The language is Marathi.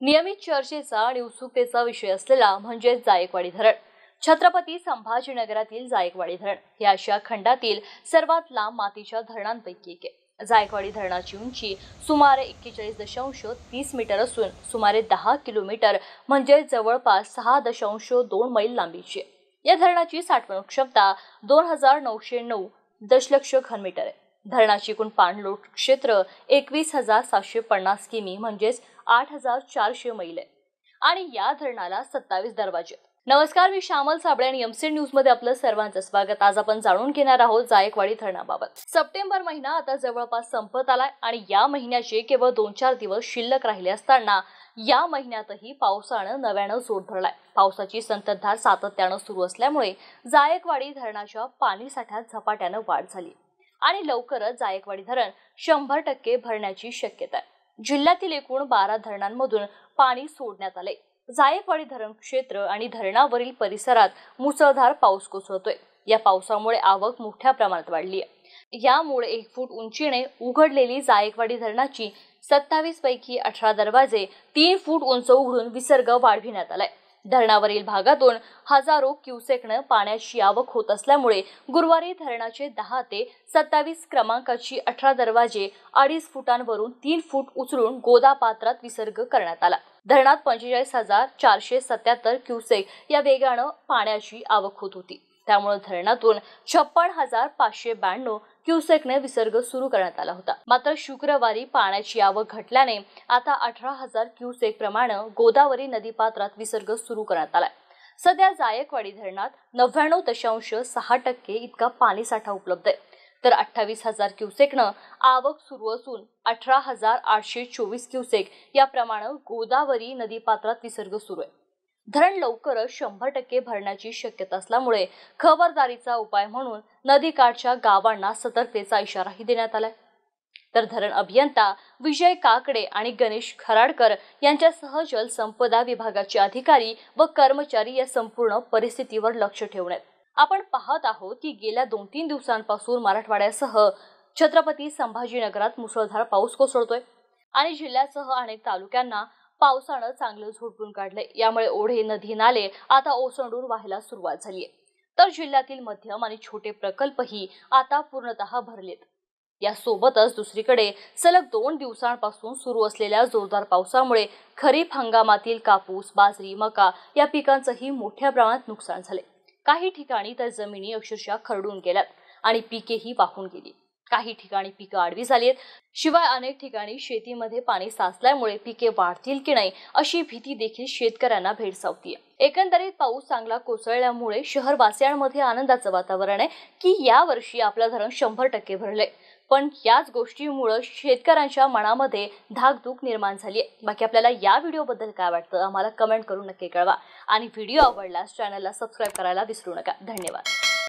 नियमित चर्चेचा आणि उत्सुकतेचा विषय असलेला म्हणजे जायकवाडी धरण। छत्रपती संभाजीनगरातील जायकवाडी धरण हे आशिया खंडातील सर्वात लांब मातीच्या धरणांपैकी एक आहे। जायकवाडी धरणाची उंची सुमारे 41.30 मीटर असून सुमारे 10 किलोमीटर म्हणजे जवळपास 6.2 मैल लांबीची आहे। या धरणाची साठवणूक क्षमता 2909 दशलक्ष घनमीटर आहे। धरणाची एकूण पाणलोट क्षेत्र 21,750 किमी म्हणजेच 8,400 मैल आहे आणि या धरणाला 27 दरवाजे। नमस्कार, मी श्यामल साबळे आणि एमसी न्यूज मध्ये आपलं सर्वांचं स्वागत। आज आपण जाणून घेणार आहोत जायकवाडी धरणाबाबत। सप्टेंबर महिना आता जवळपास संपत आलाय आणि या महिन्याचे केवळ 2-4 दिवस शिल्लक राहिले असताना या महिन्यातही पावसानं नव्यानं जोर धरलाय। पावसाची संततधार सातत्यानं सुरू असल्यामुळे जायकवाडी धरणाच्या पाणी साठ्यात झपाट्यानं वाढ झाली आणि लवकरच जायकवाडी धरण 100% भरण्याची शक्यता आहे। जिल्ह्यातील एकूण 12 धरणांमधून पाणी सोडण्यात आले। जायकवाडी धरण क्षेत्र आणि धरणावरील परिसरात मुसळधार पाऊस कोसळतोय। या पावसामुळे आवक मोठ्या प्रमाणात वाढली आहे। यामुळे 1 फूट उंचीने उघडलेली जायकवाडी धरणाची 27 पैकी 18 दरवाजे 3 फूट उंच उघडून विसर्ग वाढविण्यात आलाय। धरणावरील भागातून हजारो क्युसेकने पाण्याची आवक होत असल्यामुळे गुरुवारी धरणाचे 10 ते 27 क्रमांकाची 18 दरवाजे 2.5 फुटांवरून 3 फूट उचलून गोदा पात्रात विसर्ग करण्यात आला। धरणात 45,477 क्युसेक या वेगाने पाण्याची आवक होत होती। त्यामुळे धरणातून 56,592 क्युसेकने विसर्ग सुरू करण्यात आला होता। मात्र शुक्रवारी पाण्याची आवक घटल्याने आता 18,000 क्युसेक प्रमाणे गोदावरी नदीपात्रात विसर्ग सुरू करण्यात आलाय। सध्या जायकवाडी धरणात 99.6% इतका पाणीसाठा उपलब्ध आहे, तर 28,000 क्युसेकने आवक सुरू असून 18,824 क्युसेक या प्रमाणे गोदावरी नदीपात्रात विसर्ग सुरू आहे। धरण लवकरच 100% भरण्याची शक्यता असल्यामुळे खबरदारीचा उपाय म्हणून नदीकाठच्या गावांना सतर्कतेचा इशाराही देण्यात आलाय। तर धरण अभियंता विजय काकडे आणि गणेश खराडकर यांच्यासह जलसंपदा विभागाचे अधिकारी व कर्मचारी या संपूर्ण परिस्थितीवर लक्ष ठेवून आहेत। आपण पाहत आहोत की गेल्या 2-3 दिवसांपासून मराठवाड्यासह छत्रपती संभाजीनगरात मुसळधार पाऊस कोसळतोय आणि जिल्ह्यासह अनेक तालुक्यांना पावसानं चांगलं झोडपून काढले। यामुळे ओढे, नदी, नाले आता ओसंडून वाहायला सुरुवात झाली आहे, तर जिल्ह्यातील मध्यम आणि छोटे प्रकल्पही आता पूर्णतः भरलेत। यासोबतच दुसरीकडे सलग 2 दिवसांपासून सुरू असलेल्या जोरदार पावसामुळे खरीप हंगामातील कापूस, बाजरी, मका या पिकांचंही मोठ्या प्रमाणात नुकसान झाले। काही ठिकाणी तर जमिनी अक्षरशः खरडून गेल्यात आणि पिकेही वाहून गेली। काही ठिकाणी पिकं आडवी झाली आहेत। शिवाय अनेक ठिकाणी शेतीमध्ये पाणी साचल्यामुळे पिके वाढतील की नाही अशी भीती देखील शेतकऱ्यांना भेडसावतीये। एकंदरीत पाऊस चांगला कोसळल्यामुळे शहरवासियांमध्ये आनंदाचं वातावरण आहे की यावर्षी आपलं धरण 100% भरलंय। पण याच गोष्टीमुळे शेतकऱ्यांच्या मनामध्ये धाकधूक निर्माण झाली आहे। बाकी आपल्याला या व्हिडिओबद्दल काय वाटतं आम्हाला कमेंट करून नक्की कळवा आणि व्हिडिओ आवडल्यास चॅनलला सबस्क्राइब करायला विसरू नका। धन्यवाद।